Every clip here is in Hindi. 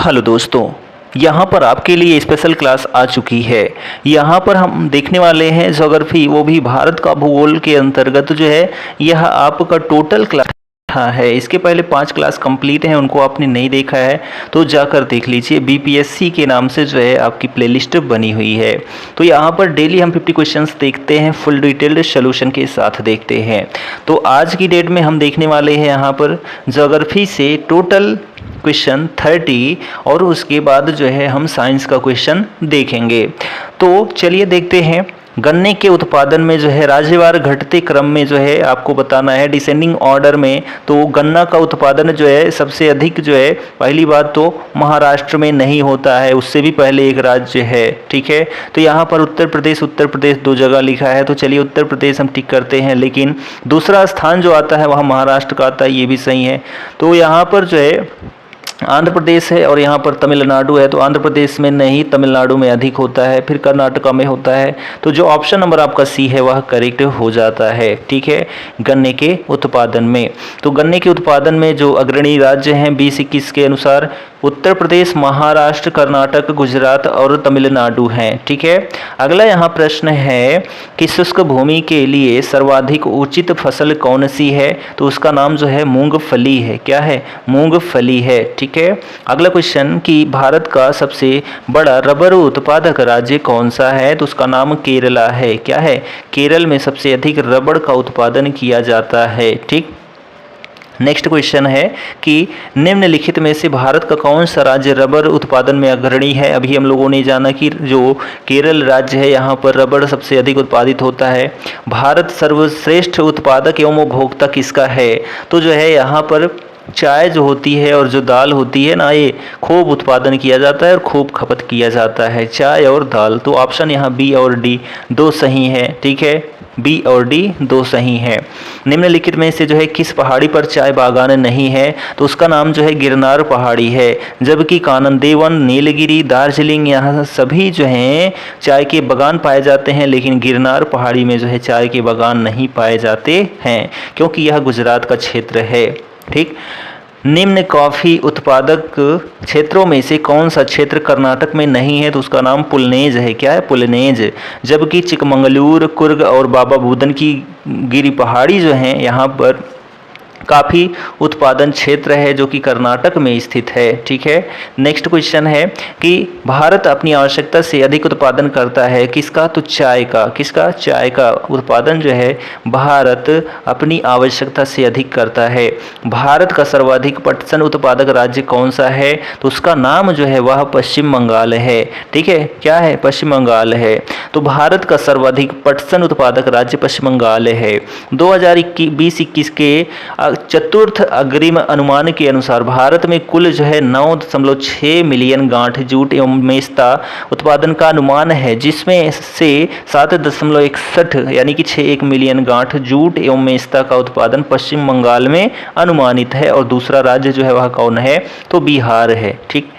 हेलो दोस्तों, यहाँ पर आपके लिए स्पेशल क्लास आ चुकी है। यहाँ पर हम देखने वाले हैं ज्योग्राफी, वो भी भारत का भूगोल के अंतर्गत जो है यह आपका टोटल क्लास है। इसके पहले 5 क्लास कंप्लीट हैं, उनको आपने नहीं देखा है तो जाकर देख लीजिए। बीपीएससी के नाम से जो है आपकी प्लेलिस्ट बनी हुई है। तो यहाँ पर डेली हम 50 क्वेश्चंस देखते हैं, फुल डिटेल्ड सोल्यूशन के साथ देखते हैं। तो आज की डेट में हम देखने वाले हैं यहाँ पर ज्योग्राफी से टोटल क्वेश्चन 30 और उसके बाद जो है हम साइंस का क्वेश्चन देखेंगे। तो चलिए देखते हैं। गन्ने के उत्पादन में जो है राज्यवार घटते क्रम में जो है आपको बताना है, डिसेंडिंग ऑर्डर में। तो गन्ना का उत्पादन जो है सबसे अधिक जो है, पहली बात तो महाराष्ट्र में नहीं होता है, उससे भी पहले एक राज्य है, ठीक है। तो यहाँ पर उत्तर प्रदेश 2 जगह लिखा है, तो चलिए उत्तर प्रदेश हम टिक करते हैं। लेकिन दूसरा स्थान जो आता है वहाँ महाराष्ट्र का आता है, ये भी सही है। तो यहाँ पर जो है आंध्र प्रदेश है और यहाँ पर तमिलनाडु है। तो आंध्र प्रदेश में नहीं, तमिलनाडु में अधिक होता है, फिर कर्नाटका में होता है। तो जो ऑप्शन नंबर आपका सी है वह करेक्ट हो जाता है, ठीक है, गन्ने के उत्पादन में। तो गन्ने के उत्पादन में जो अग्रणी राज्य हैं 2021 के अनुसार उत्तर प्रदेश, महाराष्ट्र, कर्नाटक, गुजरात और तमिलनाडु हैं, ठीक है। अगला यहाँ प्रश्न है कि शुष्क भूमि के लिए सर्वाधिक उचित फसल कौन सी है? तो उसका नाम जो है मूंगफली है। क्या है? मूंगफली है, ठीक है। अगला क्वेश्चन कि भारत का सबसे बड़ा रबर उत्पादक राज्य कौन सा है? तो उसका नाम केरला है। क्या है? केरल में सबसे अधिक रबर का उत्पादन किया जाता है, ठीक। नेक्स्ट क्वेश्चन है कि निम्नलिखित में से भारत का कौन सा राज्य रबर उत्पादन में अग्रणी है? अभी हम लोगों ने जाना कि जो केरल राज्य है यहाँ पर रबर सबसे अधिक उत्पादित होता है। भारत सर्वश्रेष्ठ उत्पादक एवं उपभोक्ता किसका है? तो जो है यहाँ पर चाय जो होती है और जो दाल होती है ना, ये खूब उत्पादन किया जाता है और खूब खपत किया जाता है, चाय और दाल। तो ऑप्शन यहाँ बी और डी 2 सही है, ठीक है। बी और डी 2 सही है। निम्नलिखित में से जो है किस पहाड़ी पर चाय बागान नहीं है? तो उसका नाम जो है गिरनार पहाड़ी है। जबकि कानन देवन, नीलगिरी, दार्जिलिंग, यहाँ सभी जो हैं चाय के बागान पाए जाते हैं, लेकिन गिरनार पहाड़ी में जो है चाय के बागान नहीं पाए जाते हैं, क्योंकि यह गुजरात का क्षेत्र है, ठीक। निम्न कॉफ़ी उत्पादक क्षेत्रों में से कौन सा क्षेत्र कर्नाटक में नहीं है? तो उसका नाम पुलनेज है। क्या है? पुलनेज। जबकि चिकमंगलूर, कुर्ग और बाबा बुदन की गिरी पहाड़ी जो हैं यहाँ पर काफ़ी उत्पादन क्षेत्र है जो कि कर्नाटक में स्थित है, ठीक है। नेक्स्ट क्वेश्चन है कि भारत अपनी आवश्यकता से अधिक उत्पादन करता है किसका? तो चाय का। किसका? चाय का उत्पादन जो है भारत अपनी आवश्यकता से अधिक करता है। भारत का सर्वाधिक पटसन उत्पादक राज्य कौन सा है? तो उसका नाम जो है वह पश्चिम बंगाल है, ठीक है। क्या है? पश्चिम बंगाल है। तो भारत का सर्वाधिक पटसन उत्पादक राज्य पश्चिम बंगाल है। 2020-21 के चतुर्थ अग्रिम अनुमान के अनुसार भारत में कुल जो है 9.6 मिलियन गांठ जूट एवं मेस्ता उत्पादन का अनुमान है, जिसमें से 7.61 यानी कि 6 मिलियन गांठ जूट एवं मेस्ता का उत्पादन पश्चिम बंगाल में अनुमानित है। और दूसरा राज्य जो है वह कौन है? तो बिहार है, ठीक।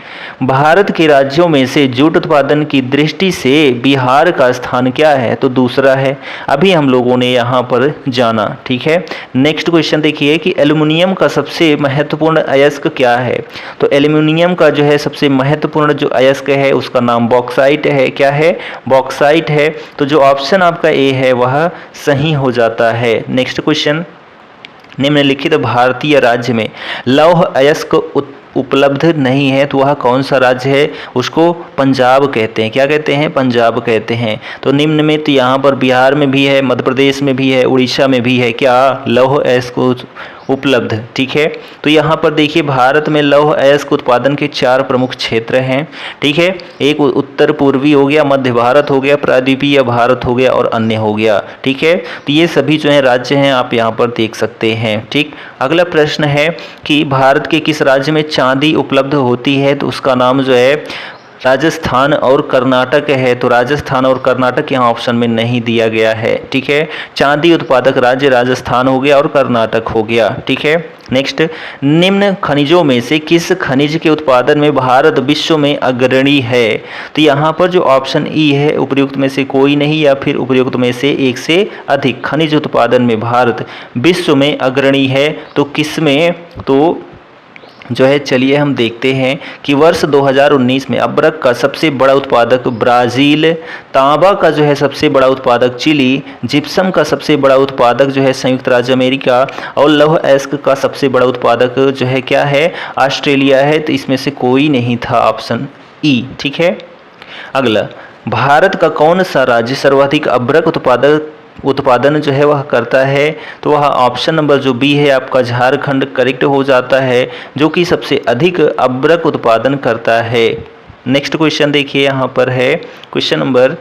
भारत के राज्यों में से जूट उत्पादन की दृष्टि से बिहार का स्थान क्या है? तो दूसरा है। अभी हम लोगों ने यहाँ पर जाना, ठीक है। नेक्स्ट क्वेश्चन देखिए कि एल्युमिनियम का सबसे महत्वपूर्ण अयस्क क्या है? तो एल्युमिनियम का जो है सबसे महत्वपूर्ण जो अयस्क है उसका नाम बॉक्साइट है। क्या है? बॉक्साइट है। तो जो ऑप्शन आपका ए है वह सही हो जाता है। नेक्स्ट क्वेश्चन, निम्नलिखित भारतीय राज्य में लौह अयस्क उपलब्ध नहीं है, तो वह कौन सा राज्य है? उसको पंजाब कहते हैं। क्या कहते हैं? पंजाब कहते हैं। तो निम्न में तो यहाँ पर बिहार में भी है, मध्य प्रदेश में भी है, उड़ीसा में भी है क्या लौह अयस्क उपलब्ध, ठीक है। तो यहाँ पर देखिए भारत में लौह अयस्क उत्पादन के 4 प्रमुख क्षेत्र हैं, ठीक है। एक उत्तर पूर्वी हो गया, मध्य भारत हो गया, प्रायद्वीपीय भारत हो गया और अन्य हो गया, ठीक है। तो ये सभी जो है राज्य हैं आप यहाँ पर देख सकते हैं, ठीक। अगला प्रश्न है कि भारत के किस राज्य में चांदी उपलब्ध होती है? तो उसका नाम जो है राजस्थान और कर्नाटक है। तो राजस्थान और कर्नाटक यहाँ ऑप्शन में नहीं दिया गया है, ठीक है। चांदी उत्पादक राज्य राजस्थान हो गया और कर्नाटक हो गया, ठीक है। नेक्स्ट, निम्न खनिजों में से किस खनिज के उत्पादन में भारत विश्व में अग्रणी है? तो यहाँ पर जो ऑप्शन ई है उपयुक्त में से कोई नहीं या फिर उपयुक्त में से एक से अधिक खनिज उत्पादन में भारत विश्व में अग्रणी है। तो किस में? तो जो है चलिए हम देखते हैं कि वर्ष 2019 में अब्रक का सबसे बड़ा उत्पादक ब्राज़ील, तांबा का जो है सबसे बड़ा उत्पादक चिली, जिप्सम का सबसे बड़ा उत्पादक जो है संयुक्त राज्य अमेरिका और लौह अयस्क का सबसे बड़ा उत्पादक जो है क्या है, ऑस्ट्रेलिया है। तो इसमें से कोई नहीं था, ऑप्शन ई। ठीक है, अगला, भारत का कौन सा राज्य सर्वाधिक अब्रक उत्पादन जो है वह करता है, तो वह ऑप्शन नंबर जो बी है आपका झारखंड करेक्ट हो जाता है, जो कि सबसे अधिक अब्रक उत्पादन करता है। नेक्स्ट क्वेश्चन देखिए, यहाँ पर है क्वेश्चन नंबर,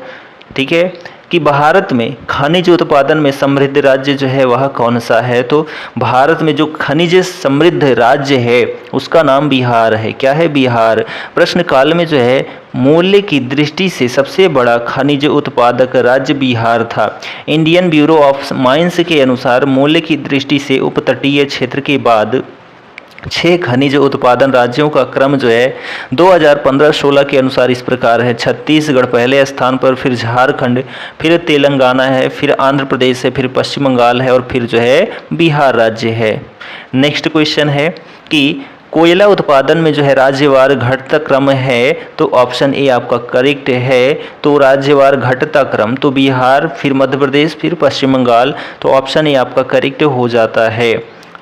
ठीक है, कि भारत में खनिज उत्पादन में समृद्ध राज्य जो है वह कौन सा है। तो भारत में जो खनिज समृद्ध राज्य है उसका नाम बिहार है। क्या है? बिहार। प्रश्न काल में जो है मूल्य की दृष्टि से सबसे बड़ा खनिज उत्पादक राज्य बिहार था। इंडियन ब्यूरो ऑफ माइंस के अनुसार मूल्य की दृष्टि से उपतटीय क्षेत्र के बाद 6 खनिज उत्पादन राज्यों का क्रम जो है 2015-16 के अनुसार इस प्रकार है। छत्तीसगढ़ पहले स्थान पर, फिर झारखंड, फिर तेलंगाना है, फिर आंध्र प्रदेश है, फिर पश्चिम बंगाल है और फिर जो है बिहार राज्य है। नेक्स्ट क्वेश्चन है कि कोयला उत्पादन में जो है राज्यवार घटता क्रम है, तो ऑप्शन ए आपका करेक्ट है। तो राज्यवार घटता क्रम तो बिहार, फिर मध्य प्रदेश, फिर पश्चिम बंगाल, तो ऑप्शन ए आपका करेक्ट हो जाता है।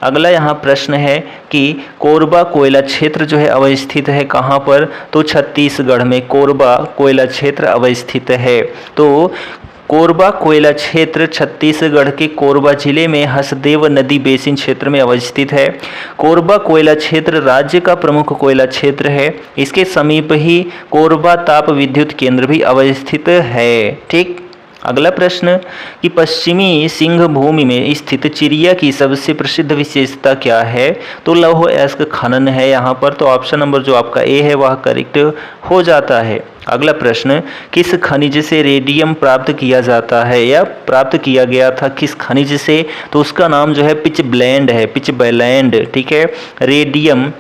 अगला यहाँ प्रश्न है कि कोरबा कोयला क्षेत्र जो है अवस्थित है कहाँ पर, तो छत्तीसगढ़ में कोरबा कोयला क्षेत्र अवस्थित है। तो कोरबा कोयला क्षेत्र छत्तीसगढ़ के कोरबा जिले में हसदेव नदी बेसिन क्षेत्र में अवस्थित है। कोरबा कोयला क्षेत्र राज्य का प्रमुख कोयला क्षेत्र है। इसके समीप ही कोरबा ताप विद्युत केंद्र भी अवस्थित है। ठीक, अगला प्रश्न कि पश्चिमी सिंहभूमि में स्थित चिरिया की सबसे प्रसिद्ध विशेषता क्या है, तो लौह अयस्क खनन है यहाँ पर। तो ऑप्शन नंबर जो आपका ए है वह करेक्ट हो जाता है। अगला प्रश्न, किस खनिज से रेडियम प्राप्त किया जाता है या प्राप्त किया गया था, किस खनिज से, तो उसका नाम जो है पिचब्लेंड है, पिचब्लेंड। ठीक है, रेडियम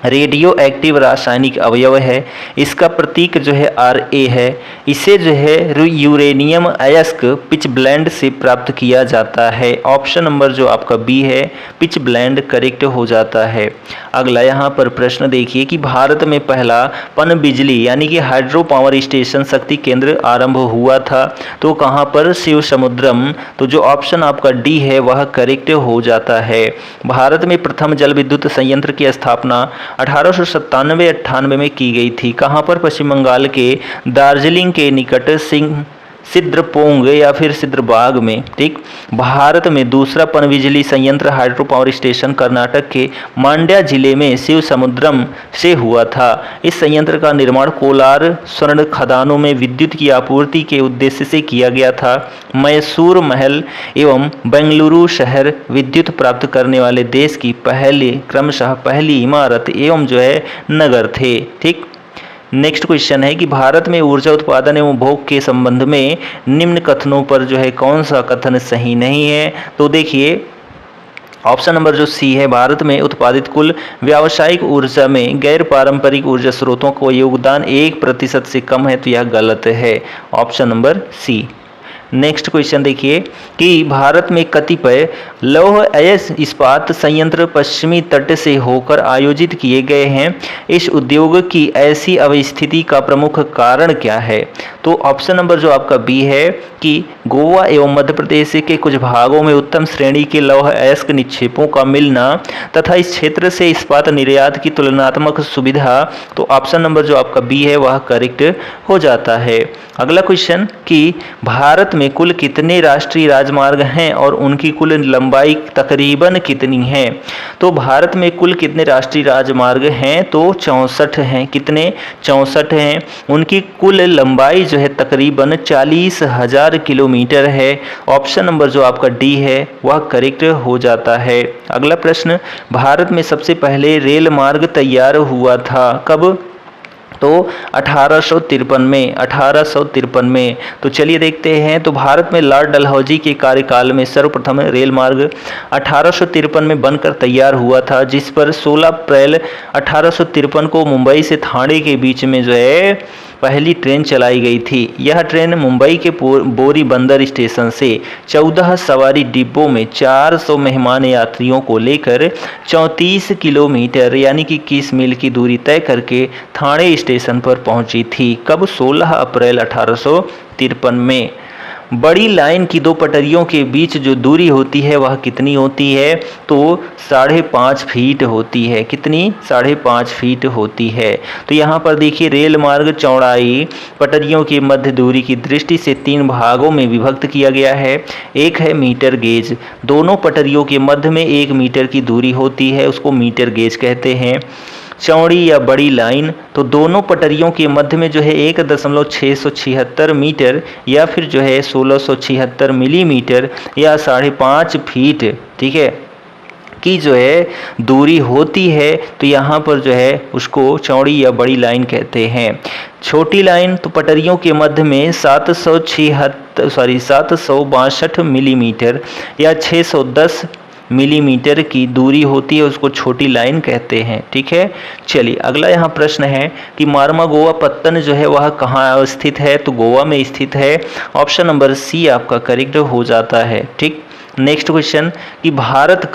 रेडियो एक्टिव रासायनिक अवयव है। इसका प्रतीक जो है Ra है। इसे जो है यूरेनियम अयस्क पिचब्लेंड से प्राप्त किया जाता है। ऑप्शन नंबर जो आपका बी है पिचब्लेंड करेक्ट हो जाता है। अगला यहाँ पर प्रश्न देखिए कि भारत में पहला पन बिजली यानी कि हाइड्रो पावर स्टेशन शक्ति केंद्र आरंभ हुआ था, तो कहाँ पर, शिव समुद्रम। तो जो ऑप्शन आपका डी है वह करेक्ट हो जाता है। भारत में प्रथम जल विद्युत संयंत्र की स्थापना 1897-98 में की गई थी। कहाँ पर, पश्चिम बंगाल के दार्जिलिंग के निकट सिद्रपोंग या फिर सिद्रबाग में। ठीक, भारत में दूसरा पनबिजली संयंत्र हाइड्रो पावर स्टेशन कर्नाटक के मांड्या जिले में शिव समुद्रम से हुआ था। इस संयंत्र का निर्माण कोलार स्वर्ण खदानों में विद्युत की आपूर्ति के उद्देश्य से किया गया था। मैसूर महल एवं बेंगलुरु शहर विद्युत प्राप्त करने वाले देश की क्रमशः पहली इमारत एवं जो है नगर थे। ठीक, नेक्स्ट क्वेश्चन है कि भारत में ऊर्जा उत्पादन एवं उपभोग के संबंध में निम्न कथनों पर जो है कौन सा कथन सही नहीं है। तो देखिए ऑप्शन नंबर जो सी है, भारत में उत्पादित कुल व्यावसायिक ऊर्जा में गैर पारंपरिक ऊर्जा स्रोतों का योगदान 1% से कम है, तो यह गलत है। Option number C. Next question देखिए कि भारत में कतिपय लौह अयस्क इस्पात संयंत्र पश्चिमी तट से होकर आयोजित किए गए हैं। इस उद्योग की ऐसी अवस्थिति का प्रमुख कारण क्या है, तो ऑप्शन नंबर जो आपका बी है कि गोवा एवं मध्य प्रदेश के कुछ भागों में उत्तम श्रेणी के लौह अयस्क निक्षेपों का मिलना तथा इस क्षेत्र से इस्पात निर्यात की तुलनात्मक सुविधा। तो ऑप्शन नंबर जो आपका बी है वह करेक्ट हो जाता है। अगला क्वेश्चन कि भारत में कुल कितने राष्ट्रीय राजमार्ग हैं और उनकी कुल लंबाई तकरीबन कितनी है। तो भारत में कुल कितने राष्ट्रीय राजमार्ग हैं, तो 64 हैं। कितने? 64 हैं। उनकी कुल लंबाई जो है तकरीबन 40,000 किलोमीटर है। ऑप्शन नंबर जो आपका डी है वह करेक्ट हो जाता है। अगला प्रश्न, भारत में सबसे पहले रेल मार्ग तैयार हुआ था कब, तो 1853 में। तो चलिए देखते हैं। तो भारत में लॉर्ड डलहौजी के कार्यकाल में सर्वप्रथम रेल मार्ग 1853 में बनकर तैयार हुआ था, जिस पर 16 अप्रैल 1853 को मुंबई से ठाणे के बीच में जो है पहली ट्रेन चलाई गई थी। यह ट्रेन मुंबई के बोरी बंदर स्टेशन से 14 सवारी डिब्बों में 400 मेहमान यात्रियों को लेकर 34 किलोमीटर यानी कि 21 मील की दूरी तय करके ठाणे स्टेशन पर पहुंची थी। कब? 16 अप्रैल 1853 में। बड़ी लाइन की दो पटरियों के बीच जो दूरी होती है वह कितनी होती है? तो 5.5 फीट होती है। कितनी? 5.5 फीट होती है। तो यहाँ पर देखिए रेल मार्ग चौड़ाई पटरियों की मध्य दूरी की दृष्टि से 3 भागों में विभक्त किया गया है। एक है मीटर गेज, दोनों पटरियों के मध्य में 1 मीटर की दूरी होती है, उसको मीटर गेज कहते हैं। चौड़ी या बड़ी लाइन, तो दोनों पटरियों के मध्य में जो है 1.676 मीटर या फिर जो है 1676 मिलीमीटर या 5.5 फीट, ठीक है, की जो है दूरी होती है। तो यहाँ पर जो है उसको चौड़ी या बड़ी लाइन कहते हैं। छोटी लाइन तो पटरियों के मध्य में 762 मिलीमीटर या 610 मिलीमीटर की दूरी होती है, उसको छोटी लाइन कहते हैं। ठीक है, चलिए अगला यहाँ प्रश्न है कि मार्मागोआ पत्तन जो है वह कहाँ स्थित है? तो गोवा में स्थित है। ऑप्शन नंबर सी आपका करेक्ट हो जाता है। ठीक, नेक्स्ट क्वेश्चन कि भारत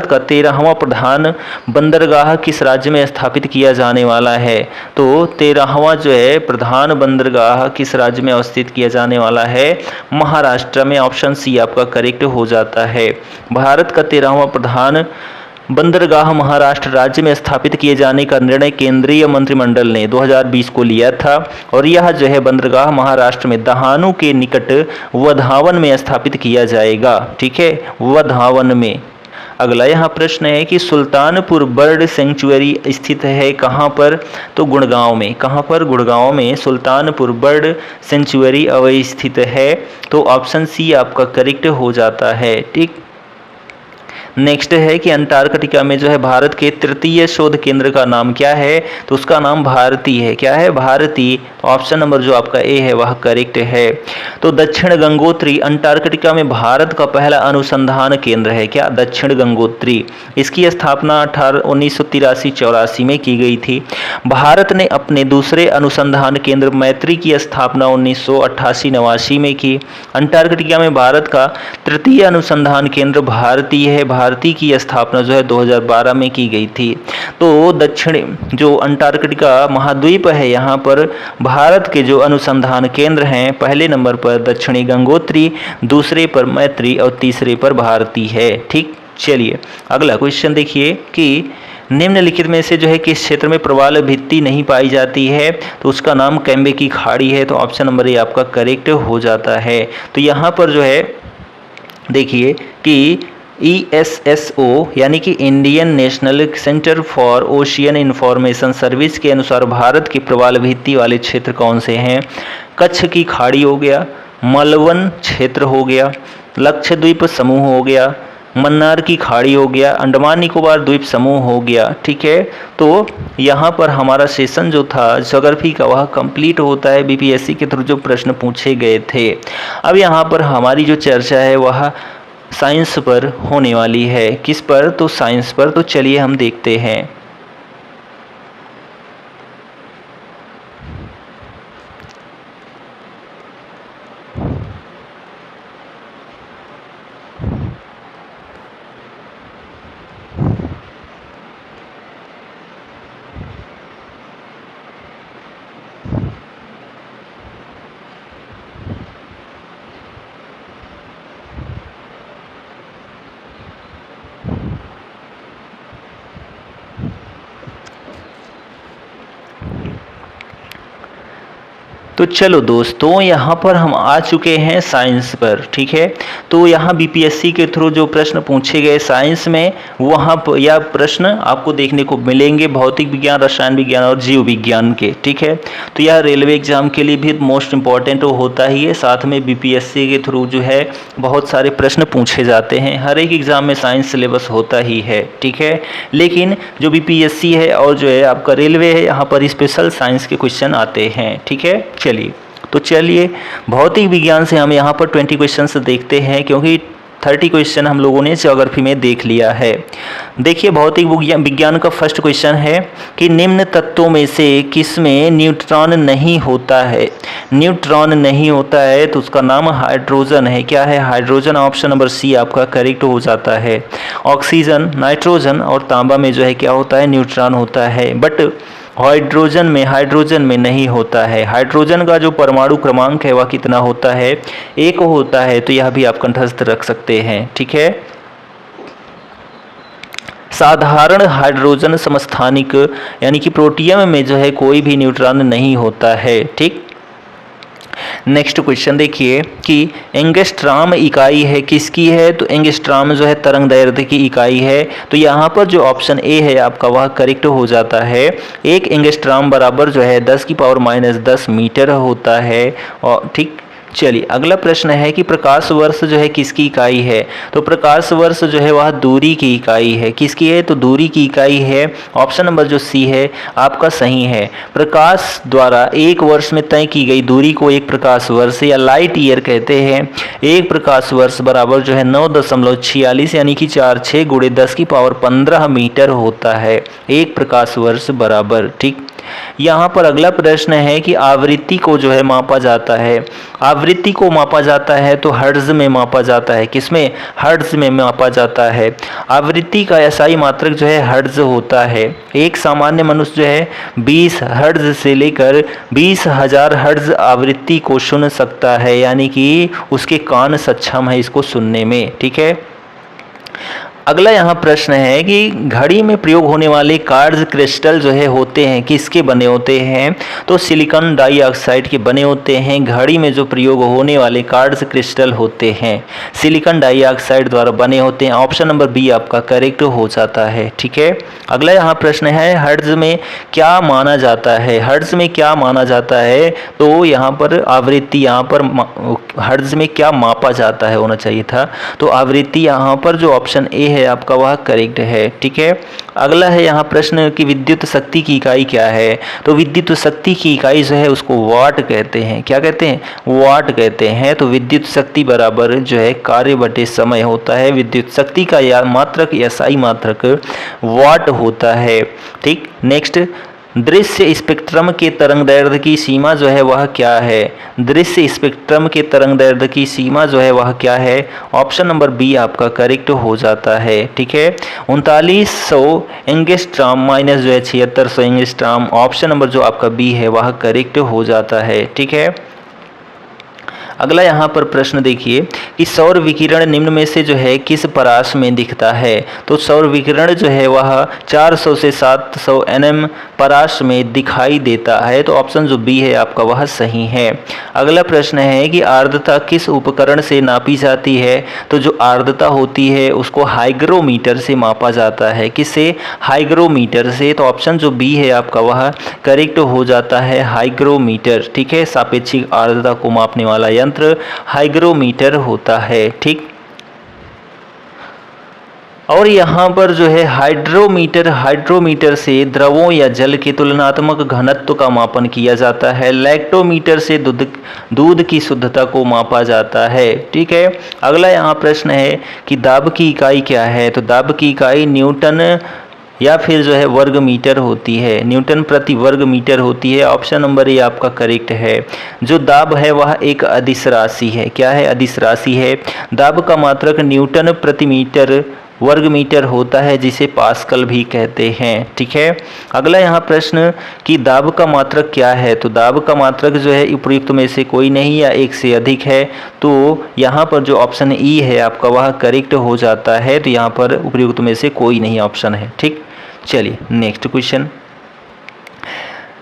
का 13वां प्रधान बंदरगाह किस राज्य में स्थापित किया जाने वाला है? तो 13वां जो है प्रधान बंदरगाह किस राज्य में अवस्थित किया जाने वाला है? महाराष्ट्र में। ऑप्शन सी आपका करेक्ट हो जाता है। भारत का 13वां प्रधान बंदरगाह महाराष्ट्र राज्य में स्थापित किए जाने का निर्णय केंद्रीय मंत्रिमंडल ने 2020 को लिया था और यह जो है बंदरगाह महाराष्ट्र में दहानू के निकट वधावन में स्थापित किया जाएगा। ठीक है, वधावन में। अगला यहाँ प्रश्न है कि सुल्तानपुर बर्ड सेंचुरी स्थित है कहाँ पर? तो गुड़गांव में। कहाँ पर? गुड़गांव में सुल्तानपुर बर्ड सेंचुरी अवस्थित है। तो ऑप्शन सी आपका करेक्ट हो जाता है। ठीक, नेक्स्ट है कि अंटार्कटिका में जो है भारत के तृतीय शोध केंद्र का नाम क्या है? तो उसका नाम भारती है। क्या है? भारती। ऑप्शन नंबर जो आपका ए है वह करेक्ट है। तो दक्षिण गंगोत्री अंटार्कटिका में भारत का पहला अनुसंधान केंद्र है। क्या? दक्षिण गंगोत्री। इसकी स्थापना 1983-84 में की गई थी। भारत ने अपने दूसरे अनुसंधान केंद्र मैत्री की स्थापना 1988-89 में की। अंटार्कटिका में भारत का तृतीय अनुसंधान केंद्र भारती है। भारती की स्थापना जो है 2012 में की गई थी। तो दक्षिणी जो अंटार्कटिका महाद्वीप है, यहाँ पर भारत के जो अनुसंधान केंद्र हैं, पहले नंबर पर दक्षिणी गंगोत्री, दूसरे पर मैत्री और तीसरे पर भारती है। ठीक, चलिए अगला क्वेश्चन देखिए कि निम्नलिखित में से जो है किस क्षेत्र में प्रवाल भित्ति नहीं पाई जाती है? तो उसका नाम कैम्बे की खाड़ी है। तो ऑप्शन नंबर ए आपका करेक्ट हो जाता है। तो यहाँ पर जो है देखिए कि ESSO यानी कि Indian national centre for ocean information service के अनुसार भारत के प्रवाल भित्ति वाले क्षेत्र कौन से हैं? कच्छ की खाड़ी हो गया, मलवन क्षेत्र हो गया, लक्षद्वीप समूह हो गया, मन्नार की खाड़ी हो गया, अंडमान निकोबार द्वीप समूह हो गया। ठीक है, तो यहाँ पर हमारा सेशन जो था ज्योग्राफी का वह कंप्लीट होता है। BPSC के थ्रू जो प्रश्न पूछे गए थे। अब यहाँ पर हमारी जो चर्चा है वह साइंस पर होने वाली है। किस पर? तो साइंस पर। तो चलिए हम देखते हैं। तो चलो दोस्तों, यहाँ पर हम आ चुके हैं साइंस पर। ठीक है, तो यहाँ बीपीएससी के थ्रू जो प्रश्न पूछे गए साइंस में, वहाँ पर यह प्रश्न आपको देखने को मिलेंगे भौतिक विज्ञान, रसायन विज्ञान और जीव विज्ञान के। ठीक है, तो यह रेलवे एग्जाम के लिए भी मोस्ट इम्पॉर्टेंट होता ही है। साथ में बीपीएससी के थ्रू जो है बहुत सारे प्रश्न पूछे जाते हैं। हर एक एग्जाम में साइंस सिलेबस होता ही है। ठीक है, लेकिन जो बीपीएससी है और जो है आपका रेलवे है, यहाँ पर स्पेशल साइंस के क्वेश्चन आते हैं। ठीक है, चलिए भौतिक विज्ञान से हम यहाँ पर 20 क्वेश्चंस देखते हैं, क्योंकि 30 क्वेश्चन हम लोगों ने ज्योग्राफी में देख लिया है। देखिए, भौतिक विज्ञान का फर्स्ट क्वेश्चन है कि निम्न तत्वों में से किसमें न्यूट्रॉन नहीं होता है। न्यूट्रॉन नहीं होता है तो उसका नाम हाइड्रोजन है। क्या है? हाइड्रोजन। ऑप्शन नंबर सी आपका करेक्ट हो जाता है। ऑक्सीजन, नाइट्रोजन और तांबा में जो है क्या होता है? न्यूट्रॉन होता है। बट हाइड्रोजन में नहीं होता है। हाइड्रोजन का जो परमाणु क्रमांक है वह कितना होता है? 1 होता है। तो यह भी आप कंठस्थ रख सकते हैं। ठीक है, साधारण हाइड्रोजन समस्थानिक यानी कि प्रोटियम में जो है कोई भी न्यूट्रॉन नहीं होता है। ठीक, नेक्स्ट क्वेश्चन देखिए कि एंगस्ट्राम इकाई है किसकी है? तो एंगस्ट्राम जो है तरंग दैर्ध्य की इकाई है। तो यहाँ पर जो ऑप्शन ए है आपका वह करेक्ट हो जाता है। 1 एंगस्ट्राम बराबर जो है 10⁻10 मीटर होता है। और ठीक, चलिए अगला प्रश्न है कि प्रकाश वर्ष जो है किसकी इकाई है? तो प्रकाश वर्ष जो है वह दूरी की इकाई है। किसकी है? तो दूरी की इकाई है। ऑप्शन नंबर जो सी है आपका सही है। प्रकाश द्वारा एक वर्ष में तय की गई दूरी को एक प्रकाश वर्ष या लाइट ईयर कहते हैं। एक प्रकाश वर्ष बराबर जो है 9.46 यानी कि 4×6 × 10⁻15 मीटर होता है। एक प्रकाश वर्ष बराबर। ठीक, यहाँ पर अगला प्रश्न है कि आवृत्ति को जो है मापा जाता है। आवृत्ति को मापा जाता है तो हर्ट्ज में मापा जाता है। किसमें? हर्ट्ज में मापा जाता है। आवृत्ति का एसआई मात्रक जो है हर्ट्ज होता है। एक सामान्य मनुष्य जो है 20 हर्ट्ज से लेकर 20,000 हर्ट्ज आवृत्ति को सुन सकता है, यानी कि उसके कान सक्षम है इसको सुनने में। ठीक है, अगला यहाँ प्रश्न है कि घड़ी में प्रयोग होने वाले कार्ड्स क्रिस्टल जो है होते हैं किसके बने होते हैं? तो सिलिकॉन डाइऑक्साइड के बने होते हैं। घड़ी में जो प्रयोग होने वाले कार्ड्स क्रिस्टल होते हैं सिलिकॉन डाइऑक्साइड द्वारा बने होते हैं। ऑप्शन नंबर बी आपका करेक्ट हो जाता है। ठीक है, अगला यहाँ प्रश्न है हर्ट्ज में क्या माना जाता है? हर्ट्ज में क्या माना जाता है? तो यहाँ पर आवृत्ति, यहाँ पर हर्ट्ज में क्या मापा जाता है होना चाहिए था। तो आवृत्ति यहाँ पर जो ऑप्शन ए है आपका वह करेक्ट है। ठीक है, अगला है यहाँ प्रश्न कि विद्युत शक्ति की इकाई क्या है? तो विद्युत शक्ति की इकाई जो है उसको वाट कहते हैं। क्या कहते हैं? वाट कहते हैं। तो विद्युत शक्ति बराबर जो है कार्य बटे समय होता है। विद्युत शक्ति का या मात्रक या एसआई मात्रक वाट होता है। ठीक, नेक्स्ट, दृश्य स्पेक्ट्रम के तरंगदैर्ध्य की सीमा जो है वह क्या है? दृश्य स्पेक्ट्रम के तरंगदैर्ध्य की सीमा जो है वह क्या है? ऑप्शन नंबर बी आपका करेक्ट हो जाता है। ठीक है, 3900 एंगस्ट्रॉम माइनस जो है 7600 एंगस्ट्रॉम। ऑप्शन नंबर जो आपका बी है वह करेक्ट हो जाता है। ठीक है, अगला यहाँ पर प्रश्न देखिए कि सौर विकिरण निम्न में से जो है किस परास में दिखता है? तो सौर विकिरण जो है वह 400 से 700 nm परास में दिखाई देता है। तो ऑप्शन जो बी है आपका वह सही है। अगला प्रश्न है कि आर्द्रता किस उपकरण से नापी जाती है? तो जो आर्द्रता होती है उसको हाइग्रोमीटर से मापा जाता है। किससे? हाइग्रोमीटर से। तो ऑप्शन जो बी है आपका वह करेक्ट हो जाता है, हाइग्रोमीटर। ठीक है, सापेक्षिक आर्द्रता को मापने वाला यंत्र हाइग्रोमीटर होता है। ठीक, और यहाँ पर जो है हाइड्रोमीटर से द्रवों या जल के तुलनात्मक घनत्व का मापन किया जाता है। लैक्टोमीटर से दूध की शुद्धता को मापा जाता है। ठीक है, अगला यहाँ प्रश्न है कि दाब की इकाई क्या है? तो दाब की इकाई न्यूटन या फिर जो है वर्ग मीटर होती है। न्यूटन प्रति वर्ग मीटर होती है। ऑप्शन नंबर ए आपका करेक्ट है। जो दाब है वह एक अदिश राशि है। क्या है? अदिश राशि है। दाब का मात्रक न्यूटन प्रति मीटर वर्ग मीटर होता है, जिसे पास्कल भी कहते हैं। ठीक है, अगला यहाँ प्रश्न कि दाब का मात्रक क्या है? तो दाब का मात्रक जो है उपयुक्त में से कोई नहीं या एक से अधिक है। तो यहाँ पर जो ऑप्शन ई है आपका वह करेक्ट हो जाता है। तो यहाँ पर उपयुक्त में से कोई नहीं ऑप्शन है। ठीक, चलिए नेक्स्ट क्वेश्चन।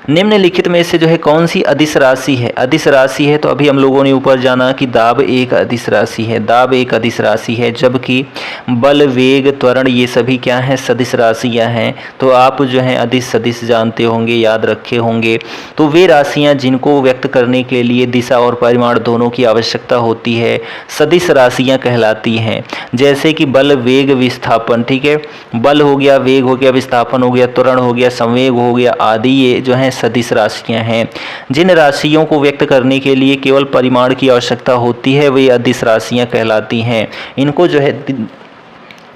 निम्नलिखित में से जो है कौन सी अदिश राशि है? अदिश राशि है तो अभी हम लोगों ने ऊपर जाना कि दाब एक अदिश राशि है, दाब एक अदिश राशि है, जबकि बल, वेग, त्वरण ये सभी क्या हैं? सदिश राशियां हैं। तो आप जो है अदिश सदिश जानते होंगे, याद रखे होंगे। तो वे राशियां जिनको व्यक्त करने के लिए दिशा और परिमाण दोनों की आवश्यकता होती है सदिश राशियां कहलाती हैं। जैसे कि बल, वेग, विस्थापन, ठीक है, बल हो गया, वेग हो गया, विस्थापन हो गया, त्वरण हो गया, संवेग हो गया आदि, ये जो है सदिश राशियां हैं। जिन राशियों को व्यक्त करने के लिए केवल परिमाण की आवश्यकता होती है वे अदिश राशियां कहलाती हैं। इनको जो है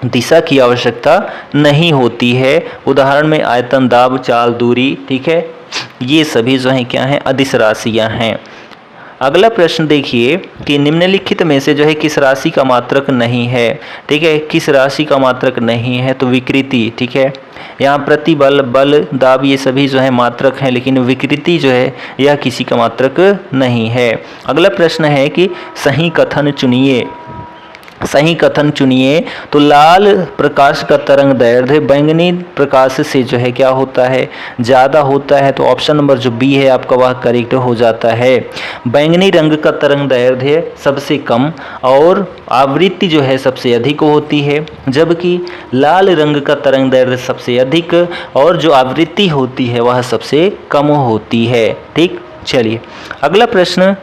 दिशा की आवश्यकता नहीं होती है। उदाहरण में आयतन, दाब, चाल, दूरी, ठीक है, ये सभी जो हैं क्या हैं? अदिश राशियां हैं। अगला प्रश्न देखिए कि निम्नलिखित में से जो है किस राशि का मात्रक नहीं है? ठीक है, किस राशि का मात्रक नहीं है? तो विकृति, ठीक है, यहाँ प्रतिबल, बल, दाब ये सभी जो है मात्रक हैं, लेकिन विकृति जो है यह किसी का मात्रक नहीं है। अगला प्रश्न है कि सही कथन चुनिए। सही कथन चुनिए। तो लाल प्रकाश का तरंग दैर्ध्य बैंगनी प्रकाश से जो है क्या होता है? ज़्यादा होता है। तो ऑप्शन नंबर जो बी है आपका वह करेक्ट हो जाता है। बैंगनी रंग का तरंग दैर्ध्य सबसे कम और आवृत्ति जो है सबसे अधिक होती है, जबकि लाल रंग का तरंग दैर्ध्य सबसे अधिक और जो आवृत्ति होती है वह सबसे कम होती है। ठीक, चलिए अगला प्रश्न,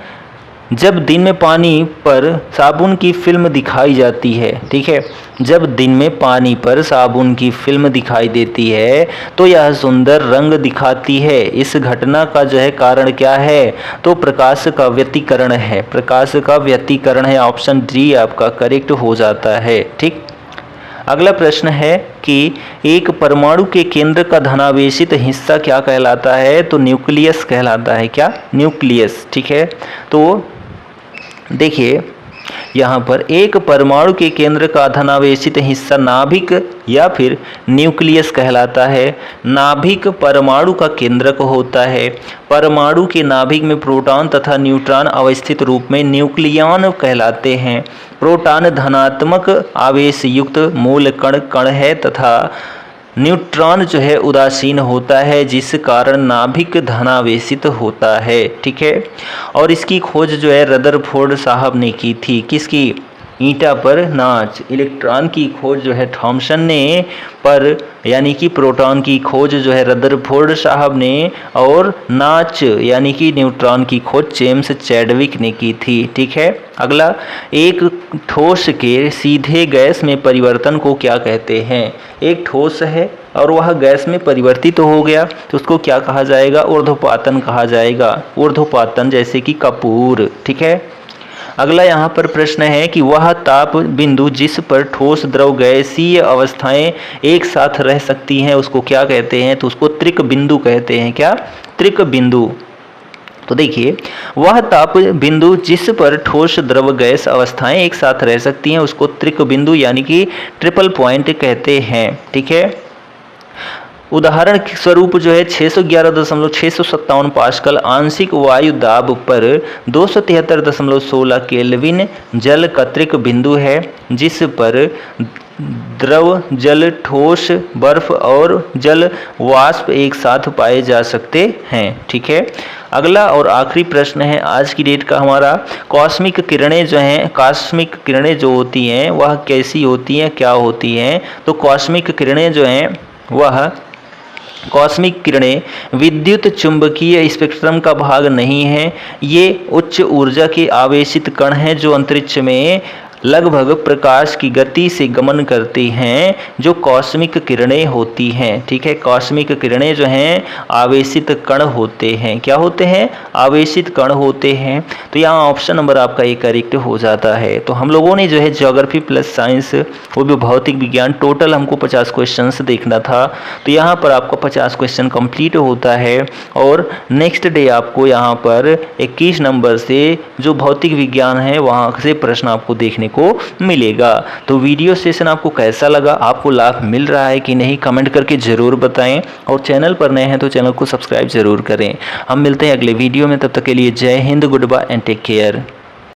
जब दिन में पानी पर साबुन की फिल्म दिखाई जाती है, ठीक है, जब दिन में पानी पर साबुन की फिल्म दिखाई देती है तो यह सुंदर रंग दिखाती है। इस घटना का जो है कारण क्या है? तो प्रकाश का व्यतिकरण है। प्रकाश का व्यतिकरण है। ऑप्शन डी आपका करेक्ट हो जाता है। ठीक, अगला प्रश्न है कि एक परमाणु के केंद्र का धनावेशित हिस्सा क्या कहलाता है? तो न्यूक्लियस कहलाता है। क्या? न्यूक्लियस। ठीक है, तो देखिए यहाँ पर एक परमाणु के केंद्र का धनावेशित हिस्सा नाभिक या फिर न्यूक्लियस कहलाता है। नाभिक परमाणु का केंद्रक होता है। परमाणु के नाभिक में प्रोटॉन तथा न्यूट्रॉन अवस्थित रूप में न्यूक्लियन कहलाते हैं। प्रोटॉन धनात्मक आवेश युक्त मूल कण है तथा न्यूट्रॉन जो है उदासीन होता है, जिस कारण नाभिक धनावेशित होता है। ठीक है, और इसकी खोज जो है रदरफोर्ड साहब ने की थी। किसकी? ईंटा पर नाच। इलेक्ट्रॉन की खोज जो है थॉमसन ने, पर यानी कि प्रोटॉन की खोज जो है रदरफोर्ड साहब ने, और नाच यानी कि न्यूट्रॉन की खोज जेम्स चैडविक ने की थी। ठीक है, अगला, एक ठोस के सीधे गैस में परिवर्तन को क्या कहते हैं? एक ठोस है और वह गैस में परिवर्तित हो गया तो उसको क्या कहा जाएगा? ऊर्ध्वपातन कहा जाएगा। ऊर्ध्वपातन, जैसे कि कपूर। ठीक है, अगला यहाँ पर प्रश्न है कि वह ताप बिंदु जिस पर ठोस, द्रव, गैसीय अवस्थाएं एक साथ रह सकती हैं उसको क्या कहते हैं? तो उसको त्रिक बिंदु कहते हैं। क्या? त्रिक बिंदु। तो देखिए, वह ताप बिंदु जिस पर ठोस, द्रव, गैस अवस्थाएं एक साथ रह सकती हैं उसको त्रिक बिंदु यानी कि ट्रिपल पॉइंट कहते हैं। ठीक है, उदाहरण स्वरूप जो है 611.657 पास्कल आंशिक वायु दाब पर 273.16 केल्विन जल का त्रिक बिंदु है, जिस पर द्रव, जल, ठोस, बर्फ और जल वाष्प एक साथ पाए जा सकते हैं। ठीक है, अगला और आखिरी प्रश्न है आज की डेट का हमारा, कॉस्मिक किरणें जो हैं, कॉस्मिक किरणें जो होती हैं वह कैसी होती हैं, क्या होती हैं? तो कॉस्मिक किरणें जो हैं वह कॉस्मिक किरणें विद्युत चुंबकीय स्पेक्ट्रम का भाग नहीं है। ये उच्च ऊर्जा के आवेशित कण हैं जो अंतरिक्ष में लगभग प्रकाश की गति से गमन करती हैं, जो कॉस्मिक किरणें होती हैं। ठीक है, कॉस्मिक किरणें जो हैं आवेशित कण होते हैं। क्या होते हैं? आवेशित कण होते हैं। तो यहाँ ऑप्शन नंबर आपका एक करेक्ट हो जाता है। तो हम लोगों ने जो है ज्योग्राफी प्लस साइंस, वो भी भौतिक विज्ञान, टोटल हमको 50 क्वेश्चन देखना था। तो यहाँ पर आपका 50 क्वेश्चन कंप्लीट होता है और नेक्स्ट डे आपको यहाँ पर 21 नंबर से जो भौतिक विज्ञान है वहाँ से प्रश्न आपको देखने को मिलेगा। तो वीडियो सेशन आपको कैसा लगा, आपको लाभ मिल रहा है कि नहीं, कमेंट करके ज़रूर बताएं और चैनल पर नए हैं तो चैनल को सब्सक्राइब ज़रूर करें। हम मिलते हैं अगले वीडियो में, तब तक के लिए जय Hind, goodbye and take care.